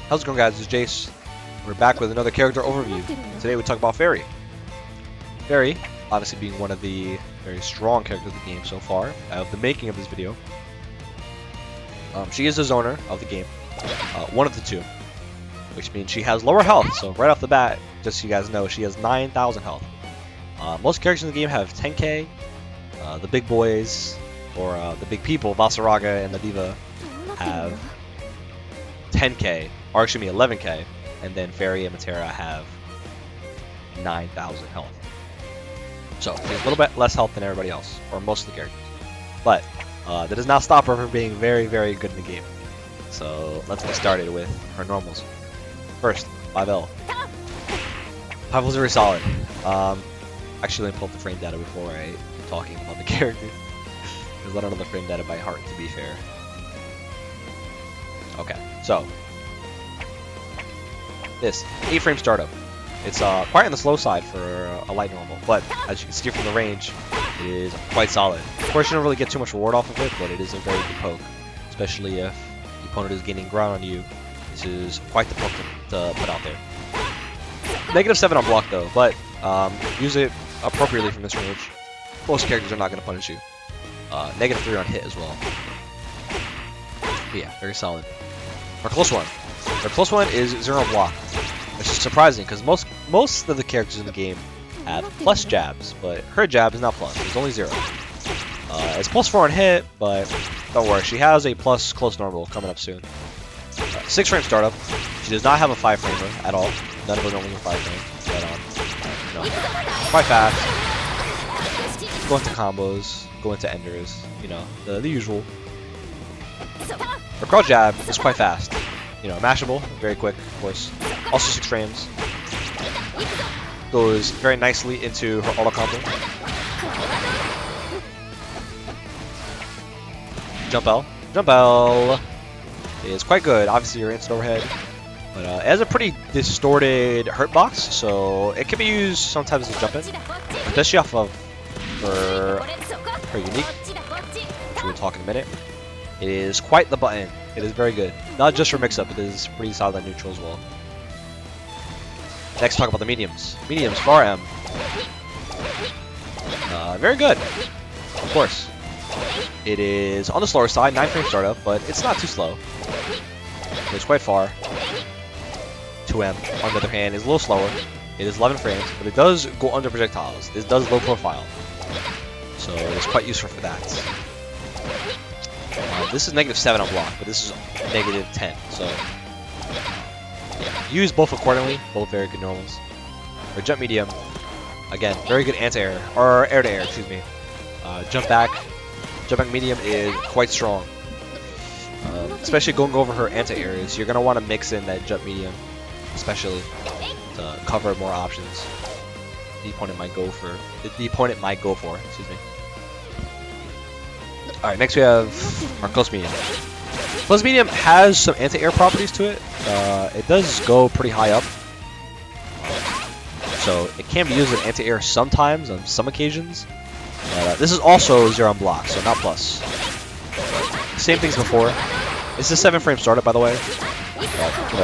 How's it going, guys? It's Jace. We're back with another character overview. Today we talk about Ferry. Ferry, obviously being one of the very strong characters of the game so far, of the making of this video. She is the zoner of the game, one of the two, which means she has lower health. So right off the bat, just so you guys know, she has 9,000 health. Most characters in the game have 10k. The big boys, or the big people, Vasaraga and the Diva, have 10k, or excuse me, 11k, and then Ferry and Matera have 9,000 health. So she has a little bit less health than everybody else, or most of the characters. But that does not stop her from being very, very good in the game. So let's get started with her normals. First, 5L. 5L is very solid. Actually, let me pull up the frame data before I keep talking about the character, because I don't know the frame data by heart, to be fair. Okay, so this 8-frame startup. It's quite on the slow side for a light normal, but as you can see from the range, it is quite solid. Of course, you don't really get too much reward off of it, but it is a very good poke, especially if the opponent is gaining ground on you. This is quite the poke to put out there. -7 on block though, but use it appropriately from this range. Most characters are not going to punish you. -3 on hit as well. But yeah, very solid. Our close one. Our close one is 0 on block. Which is surprising because most of the characters in the game have plus jabs, but her jab is not plus. It's only 0. It's +4 on hit, but don't worry, she has a plus close normal coming up soon. 6-frame startup. She does not have a 5-framer at all. None of her normals are 5-frame, but quite fast. Go into combos, go into enders, you know, the usual. Her crouch jab is quite fast. You know, mashable, very quick, of course. Also 6 frames. Goes very nicely into her auto combo. Jump L. Jump L is quite good. Obviously, you're instant overhead, but it has a pretty distorted hurt box, so it can be used sometimes as a jump in, especially off of her unique, which we'll talk in a minute. It is quite the button. It is very good. Not just for mix-up, it is pretty solid on neutral as well. Next, talk about the mediums. Mediums, far M. Very good. Of course. It is on the slower side, 9-frame startup, but it's not too slow. It's quite far. 2M, on the other hand, is a little slower. It is 11 frames, but it does go under projectiles. This does low profile. So it's quite useful for that. This is -7 on block, but this is -10, so yeah, use both accordingly, both very good normals. Or jump medium, again, very good anti-air, or air-to-air, excuse me. Jump back medium is quite strong. Especially going over her anti-airs, you're going to want to mix in that jump medium, especially to cover more options the opponent might go for, excuse me. Alright, next we have our close medium. Close medium has some anti-air properties to it. It does go pretty high up. So it can be used as anti-air sometimes, on some occasions. This is also 0 on block, so not plus. Same things before. It's a 7-frame startup, by the way. You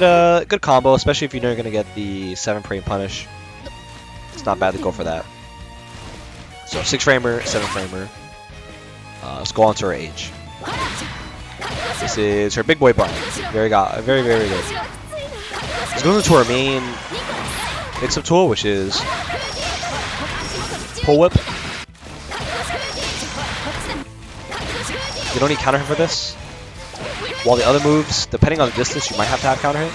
know, good combo, especially if you know you're going to get the 7-frame punish. It's not bad to go for that. So 6-framer, 7-framer. Let's go on to her age. This is her big boy button. Very, very good. Let's go into her main mix-up tool, which is pull whip. You don't need counter hit for this. While the other moves, depending on the distance, you might have to have counter hit.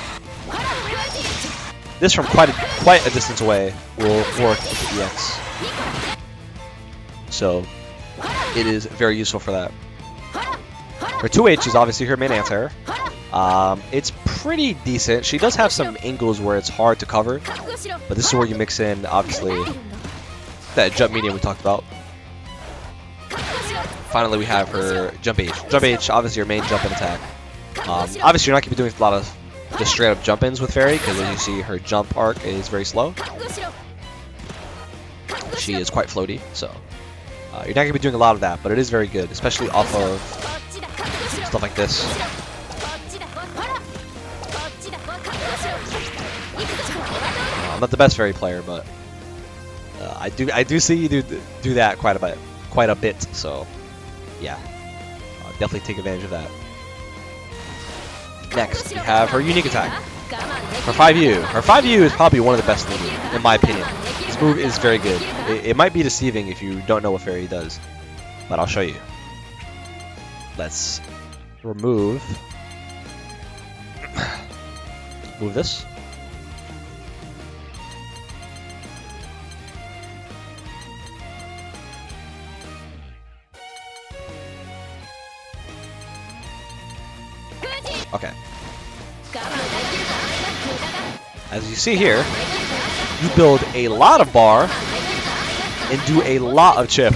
This from quite a distance away will work with the EX. So it is very useful for that. Her 2H is obviously her main anti-air. It's pretty decent. She does have some angles where it's hard to cover, but this is where you mix in, obviously, that jump medium we talked about. Finally, we have her jump H. Jump H, obviously your main jump and attack. Obviously, you're not going to be doing a lot of just straight up jump-ins with Ferry, because as you see, her jump arc is very slow. She is quite floaty, so you're not going to be doing a lot of that, but it is very good, especially off of stuff like this. I'm not the best Ferry player, but I do see you do that quite a bit. So yeah, definitely take advantage of that. Next, we have her unique attack. Her 5U. Her 5U is probably one of the best in the game, in my opinion. This move is very good. It might be deceiving if you don't know what Ferry does, but I'll show you. Let's remove this. Okay. As you see here, you build a lot of bar and do a lot of chip.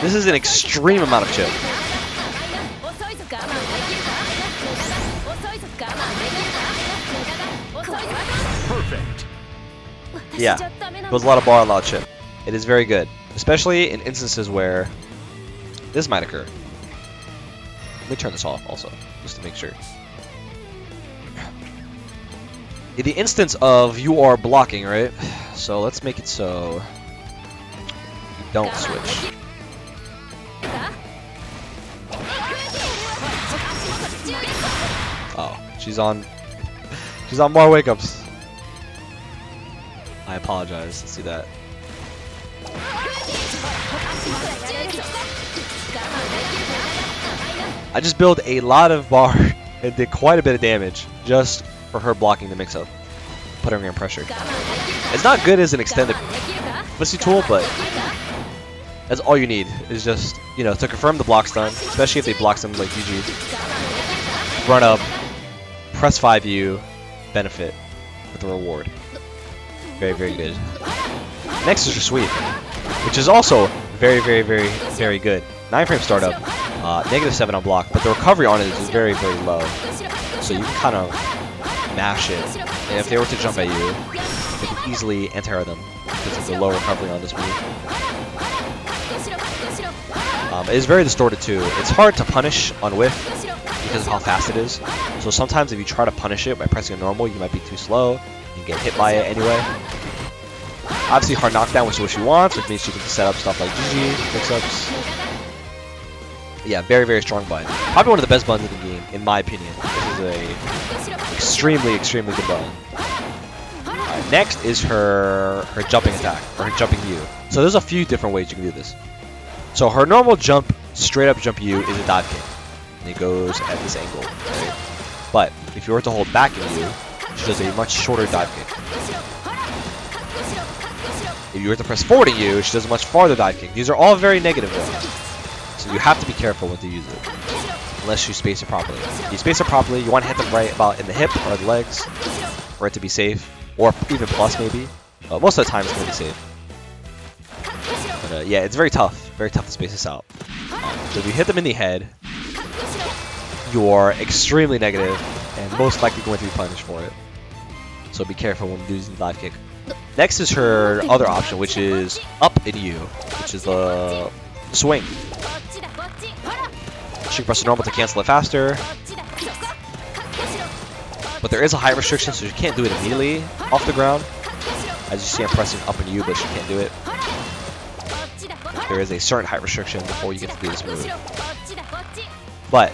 This is an extreme amount of chip. Perfect. Yeah, builds a lot of bar, a lot of chip. It is very good, especially in instances where this might occur. Let me turn this off also, just to make sure. In the instance of you are blocking, right? So let's make it so you don't switch. Oh, she's on more wake ups. I apologize. Let's see that. I just built a lot of bar and did quite a bit of damage just for her blocking the mix-up, putting her in pressure. It's not good as an extended pussy tool, but that's all you need is just, you know, to confirm the block stun, especially if they block something like GG. Run up, press 5U, benefit with the reward. Very, very good. Next is your sweep, which is also very, very, very, very good. 9-frame startup, -7 on block, but the recovery on it is very, very low. So you can kind of mash it, and if they were to jump at you, you can easily anti-air them because of the low recovery on this move. It is very distorted too. It's hard to punish on whiff because of how fast it is. So sometimes if you try to punish it by pressing a normal, you might be too slow and get hit by it anyway. Obviously hard knockdown, which is what she wants, which means she can set up stuff like GG, mix-ups. Yeah, very, very strong button. Probably one of the best buttons in the game, in my opinion. This is a extremely, extremely good button. Alright, next is her jumping attack, or her jumping U. So there's a few different ways you can do this. So her normal jump, straight up jump U is a dive kick. And it goes at this angle, right? But if you were to hold back in U, she does a much shorter dive kick. If you were to press forward in U, she does a much farther dive kick. These are all very negative though. So you have to be careful when to use it, unless you space it properly. If you space it properly, you want to hit them right about in the hip or the legs for it to be safe, or even plus maybe. Most of the time it's going to be safe. But yeah, it's very tough to space this out. So if you hit them in the head, you're extremely negative and most likely going to be punished for it. So be careful when using the dive kick. Next is her other option, which is up in U, which is the swing. She can press the normal to cancel it faster. But there is a height restriction, so she can't do it immediately off the ground. As you see, I'm pressing up in U, but she can't do it. There is a certain height restriction before you get to do this move. But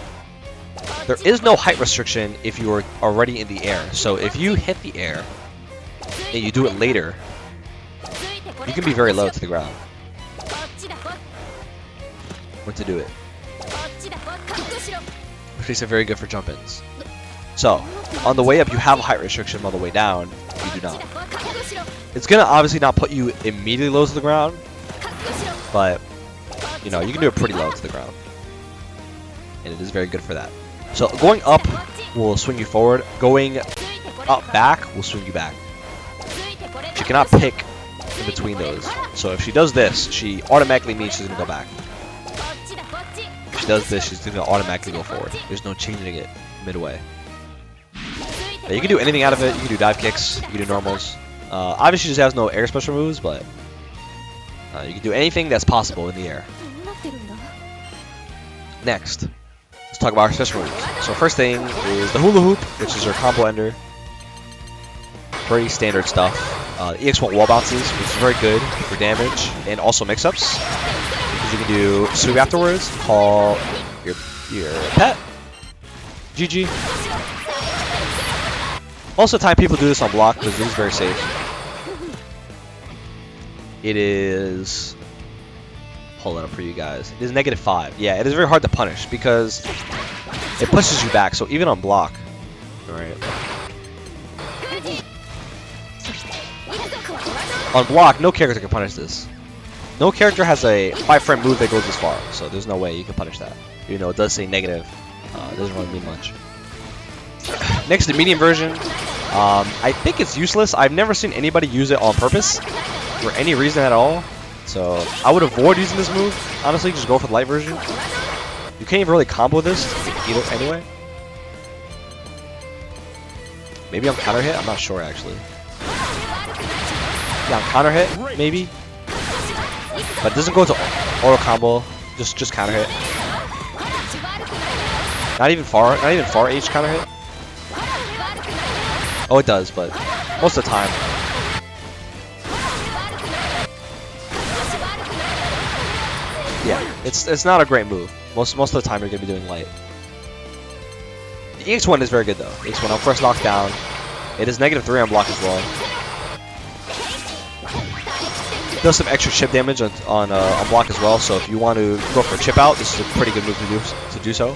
there is no height restriction if you are already in the air. So if you hit the air and you do it later, you can be very low to the ground when to do it. Which makes it very good for jump-ins. So, on the way up you have a height restriction, on the way down you do not. It's gonna obviously not put you immediately low to the ground, but you know, you can do it pretty low to the ground. And it is very good for that. So going up will swing you forward, going up back will swing you back. She cannot pick in between those. So if she does this, she automatically means she's gonna go back. If she does this, she's gonna automatically go forward. There's no changing it midway. Now, you can do anything out of it. You can do dive kicks, you can do normals. Obviously she just has no air special moves, but you can do anything that's possible in the air. Next, let's talk about our special moves. So first thing is the hula hoop, which is your combo ender. Pretty standard stuff. EX1 wall bounces, which is very good for damage and also mix-ups. Because you can do sweep afterwards, call your pet. GG. Most of the time people do this on block because it is very safe. It is... Hold it up for you guys. It is -5. Yeah, it is very hard to punish because it pushes you back. So even on block, alright. On block, no character can punish this. No character has a 5-frame move that goes this far, so there's no way you can punish that. Even though it does say negative, it doesn't really mean much. Next, the medium version. I think it's useless. I've never seen anybody use it on purpose for any reason at all. So I would avoid using this move. Honestly, just go for the light version. You can't even really combo this either anyway. Maybe on counter hit? I'm not sure actually. Yeah, on counter hit, maybe. But it doesn't go to auto combo. Just counter hit. Not even far H counter hit. Oh, it does, but most of the time. Yeah, it's not a great move. Most of the time you're gonna be doing light. The EX1 is very good though. EX1 on first knockdown. It is -3 on block as well. It does some extra chip damage on block as well. So if you want to go for a chip out, this is a pretty good move to do so.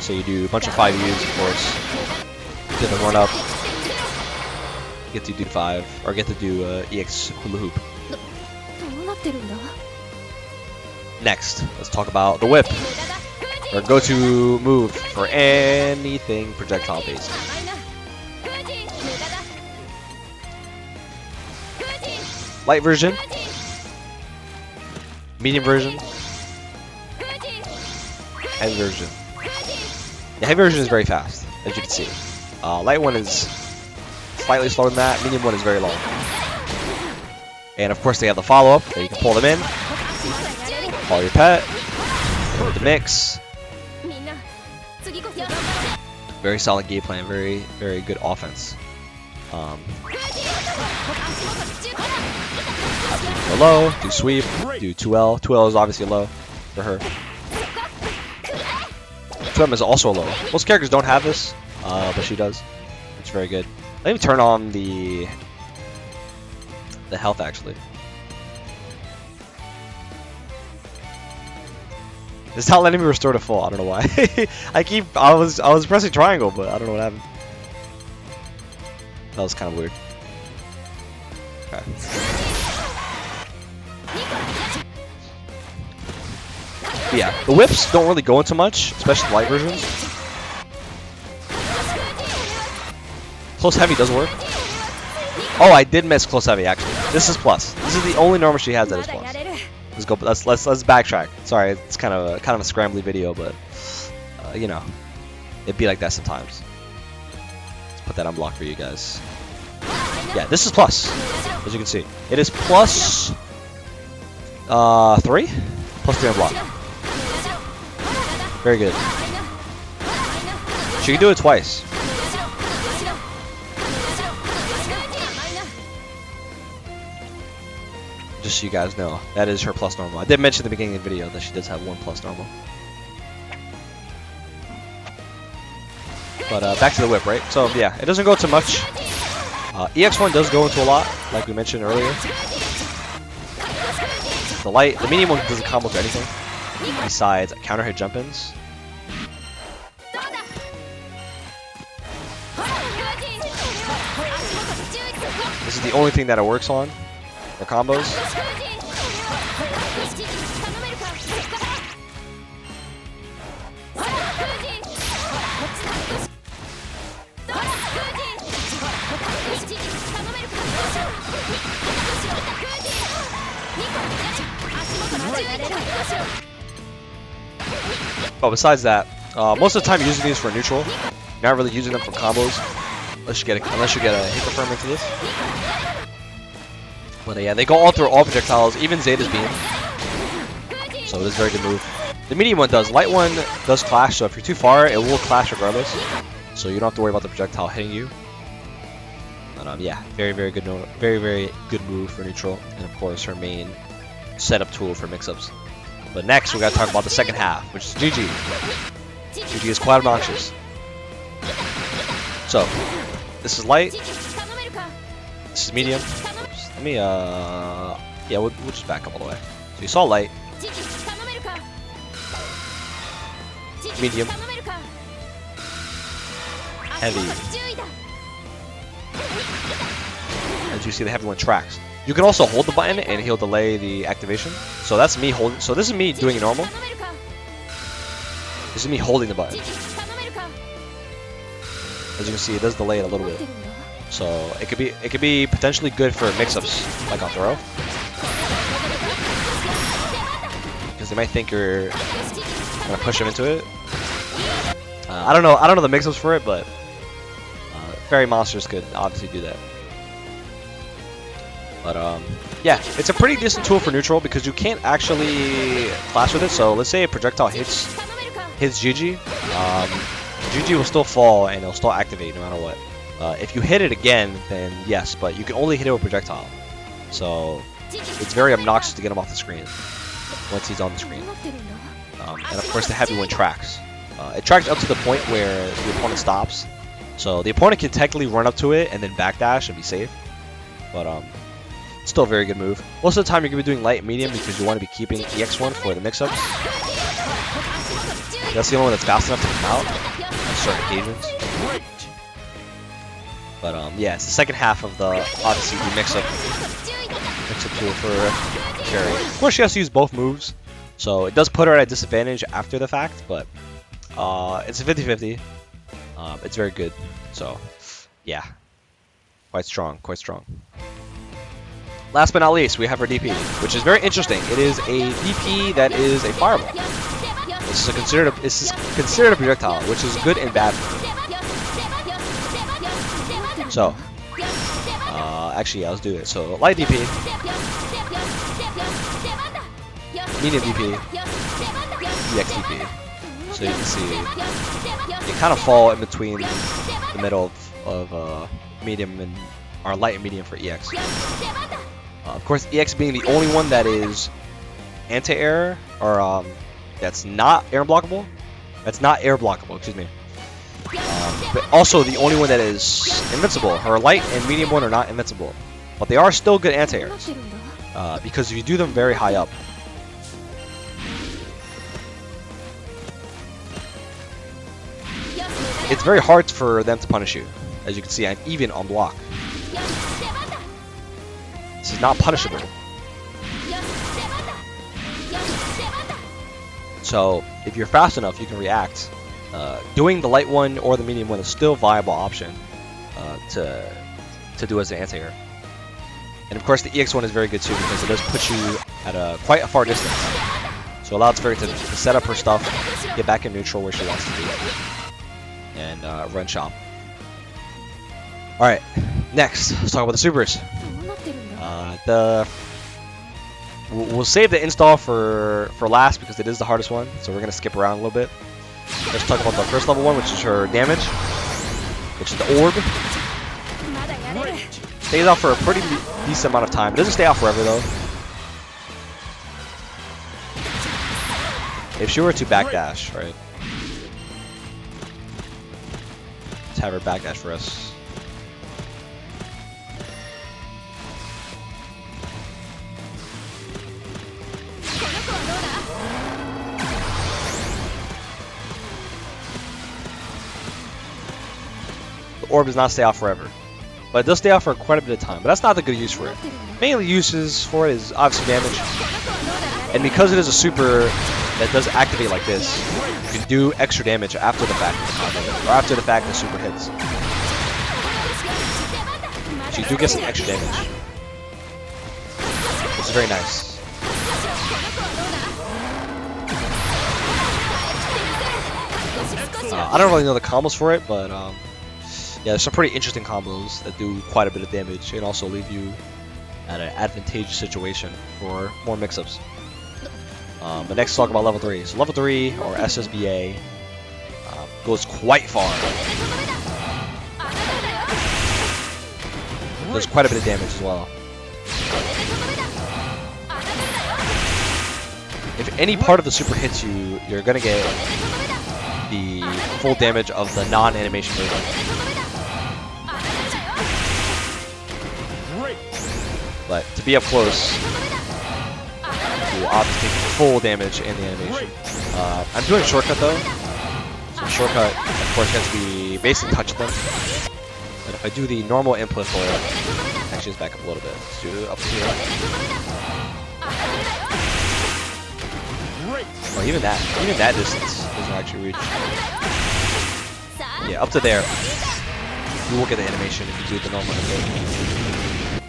So you do a bunch of 5Us, of course. Get the run up. Get to do 5 or get to do EX hula hoop. Next, let's talk about the whip. Our go-to move for anything projectile based. Light version, medium version, heavy version. The heavy version is very fast, as you can see. Light one is slightly slower than that. Medium one is very long. And of course they have the follow-up that you can pull them in, call your pet, go with the mix. Very solid game plan, very good offense. Have to go low, do sweep, do 2L. 2L is obviously a low for her. 2M is also a low. Most characters don't have this, but she does. It's very good. Let me turn on the health actually. It's not letting me restore to full. I don't know why. I was pressing triangle, but I don't know what happened. That was kind of weird. Okay. But yeah, the whips don't really go into much, especially the light versions. Close heavy does work. Oh, I did miss close heavy actually. This is plus. This is the only normal she has that is plus. Let's go. Let's backtrack. Sorry, it's kind of a scrambly video, but you know, it'd be like that sometimes. Let's put that on block for you guys. Yeah, this is plus, as you can see. It is plus 3, plus 3 on block. Very good. She can do it twice. Just so you guys know, that is her plus normal. I did mention at the beginning of the video that she does have 1 plus normal. But back to the whip, right? So yeah, it doesn't go to much. EX1 does go into a lot, like we mentioned earlier. The medium one doesn't combo to anything besides counter hit jump-ins. This is the only thing that it works on for combos. Oh, besides that, most of the time you're using these for neutral. You're not really using them for combos, unless you get a hit confirm into this. But yeah, they go all through all projectiles, even Zeta's beam. So this is a very good move. The medium one does. Light one does clash, so if you're too far, it will clash regardless. So you don't have to worry about the projectile hitting you. But yeah, very good, very good move for neutral, and of course her main setup tool for mix-ups. But next we gotta talk about the second half, which is GG. GG is quite obnoxious. So this is light. This is medium. Oops. Let me yeah, we'll just back up all the way. So you saw light, medium, heavy. As you see, the heavy one tracks. You can also hold the button and he'll delay the activation. So that's me holding. So this is me doing it normal. This is me holding the button. As you can see, it does delay it a little bit. So it could be potentially good for mix-ups like on throw, because they might think you're gonna push them into it. I don't know the mix-ups for it, but Ferry monsters could obviously do that. But yeah, it's a pretty decent tool for neutral because you can't actually clash with it. So let's say a projectile hits GG, GG will still fall and it'll still activate no matter what. If you hit it again, then yes, but you can only hit it with projectile. So it's very obnoxious to get him off the screen once he's on the screen. And of course the heavy one tracks. It tracks up to the point where the opponent stops. So the opponent can technically run up to it and then backdash and be safe. But still a very good move. Most of the time you're going to be doing light and medium because you want to be keeping EX1 for the mix-ups. That's the only one that's fast enough to come out on certain occasions. But yeah, it's the second half of the obviously the mix-up tool for Ferry. Of course she has to use both moves, so it does put her at a disadvantage after the fact, but it's a 50-50. It's very good. So yeah, quite strong. Last but not least, we have our DP, which is very interesting. It is a DP that is a fireball. This is considered a projectile, which is good and bad for her. So, actually, yeah, let's do it. So, light DP, medium DP, EX DP. So you can see, they kind of fall in between the middle of medium and or light and medium for EX. Of course, EX being the only one that is anti-air, or that's not air blockable. That's not air blockable, excuse me. But also the only one that is invincible. Her light and medium one are not invincible, but they are still good anti-airs because if you do them very high up, it's very hard for them to punish you. As you can see, I'm even on block. This is not punishable. So if you're fast enough, you can react. Doing the light one or the medium one is still a viable option to do as an anti-air. And of course the EX one is very good too because it does put you at quite a far distance. So it allows Ferry to set up her stuff, get back in neutral where she wants to be, and run shop. Alright, next, let's talk about the supers. We'll save the install for last because it is the hardest one, so we're going to skip around a little bit. Let's talk about the first level one, which is her damage, which is the orb. Stays out for a pretty decent amount of time. It doesn't stay out forever though. If she were to backdash, right? Let's have her backdash for us. Orb does not stay out forever, but it does stay out for quite a bit of time, but that's not the good use for it. Mainly uses for it is obviously damage, and because it is a super that does activate like this, you can do extra damage after the fact, or after the fact the super hits. So you do get some extra damage, which is very nice. I don't really know the combos for it, but yeah, there's some pretty interesting combos that do quite a bit of damage and also leave you at an advantageous situation for more mix-ups. But next, talk about level 3. So level 3, or SSBA, goes quite far. Does quite a bit of damage as well. If any part of the super hits you, you're gonna get the full damage of the non-animation version. But to be up close, you obviously take full damage in the animation. I'm doing shortcut though. So shortcut, of course, has to be basically touch them. And if I do the normal input for it, actually just back up a little bit. Let's do it up here. Oh, even that distance doesn't actually reach. Yeah, up to there. You will get the animation if you do the normal input.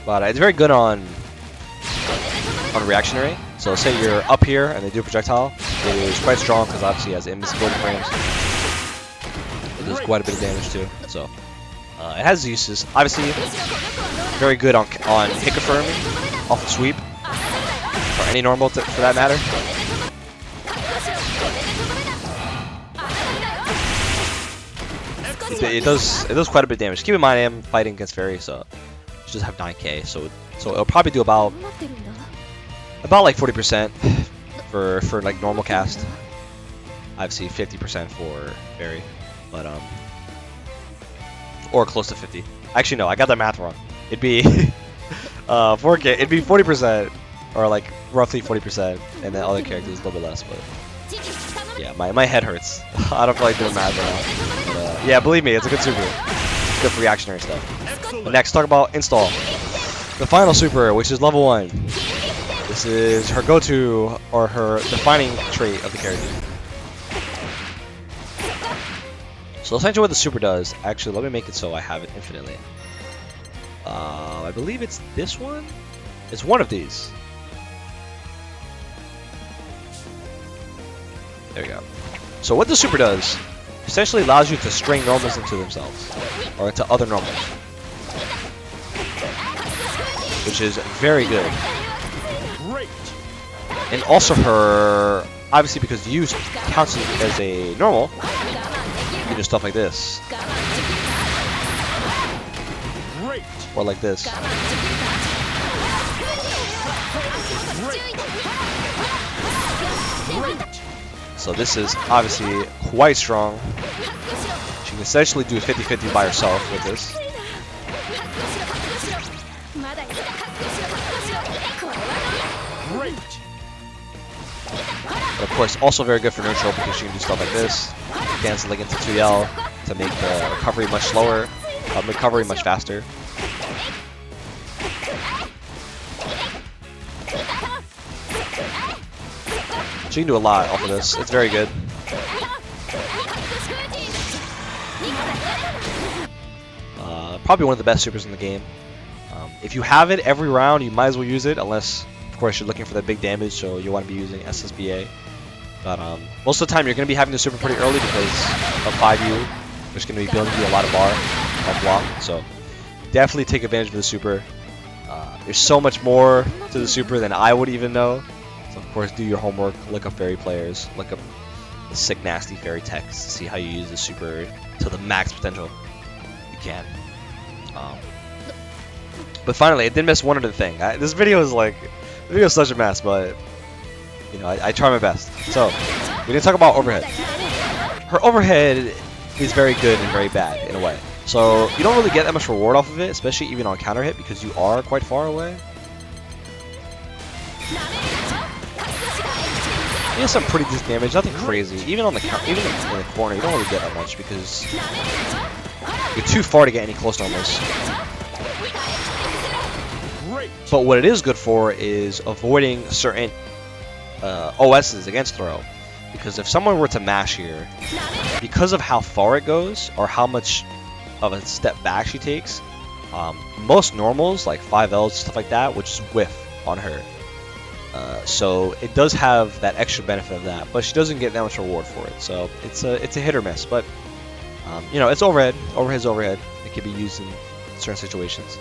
But it's very good on reactionary. So say you're up here and they do a projectile, it is quite strong because obviously it has invincibility frames. It does quite a bit of damage too. So it has uses. Obviously, very good on hit confirming off of sweep, or any normal for that matter. It does quite a bit of damage. Keep in mind I am fighting against Ferry, so it just have 9k, so it'll probably do about like 40% for like normal cast. Obviously 50% for Ferry, but or close to 50. Actually no, I got that math wrong. It'd be 4k. It'd be 40% or like roughly 40%, and then other characters a little bit less. But yeah, my head hurts. I don't feel like doing math right now. But yeah, believe me, it's a good super. It's good for reactionary stuff. But next, talk about install. The final super, which is level 1. This is her go-to, or her defining trait of the character. So essentially what the super does, actually let me make it so I have it infinitely. I believe it's this one? It's one of these. There you go. So what the super does, essentially allows you to string normals into themselves, or into other normals. Which is very good. And also her, obviously because use counts as a normal, you can do stuff like this. Or like this. So this is obviously quite strong. She can essentially do a 50-50 by herself with this. But of course, also very good for neutral because she can do stuff like this, canceling into 2L to make the recovery much slower, recovery much faster. She can do a lot off of this. It's very good. Probably one of the best supers in the game. If you have it every round, you might as well use it, unless, of course, you're looking for that big damage, so you want to be using SSBA. But most of the time, you're going to be having the super pretty early because of 5U, which is going to be building you a lot of bar on block. So definitely take advantage of the super. There's so much more to the super than I would even know. So of course, do your homework, look up Ferry players, look up the sick, nasty Ferry techs to see how you use the super to the max potential you can. But finally, I did miss one other thing. This video is such a mess, but you know, I try my best. So we didn't talk about overhead. Her overhead is very good and very bad in a way. So you don't really get that much reward off of it, especially even on counter hit because you are quite far away. You have some pretty decent damage, nothing crazy. Even on the even in the corner, you don't really get that much because you're too far to get any close normals. But what it is good for is avoiding certain OSs against throw. Because if someone were to mash here, because of how far it goes, or how much of a step back she takes, most normals, like 5Ls, stuff like that, would just whiff on her. So it does have that extra benefit of that, but she doesn't get that much reward for it. So it's a hit or miss, but you know, it's overhead. Overhead's overhead. It can be used in certain situations.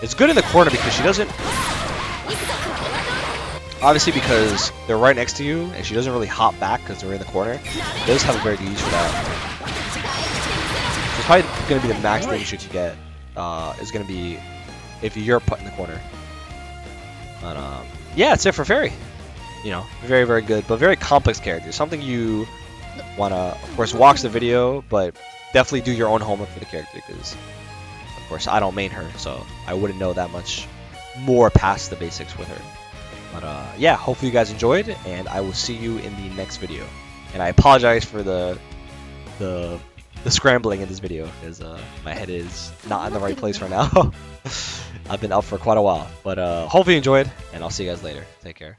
It's good in the corner because she doesn't obviously because they're right next to you and she doesn't really hop back because they're in the corner, those have a very good use for that. So it's probably going to be the max damage you can get, is going to be if you're put in the corner. But yeah, that's it for Ferry. You know, very, very good, but very complex character. Something you want to, of course, watch the video, but definitely do your own homework for the character because, of course, I don't main her, so I wouldn't know that much more past the basics with her. But yeah, hopefully you guys enjoyed, and I will see you in the next video. And I apologize for the scrambling in this video because my head is not in the right place right now. I've been up for quite a while, but hopefully you enjoyed, and I'll see you guys later. Take care.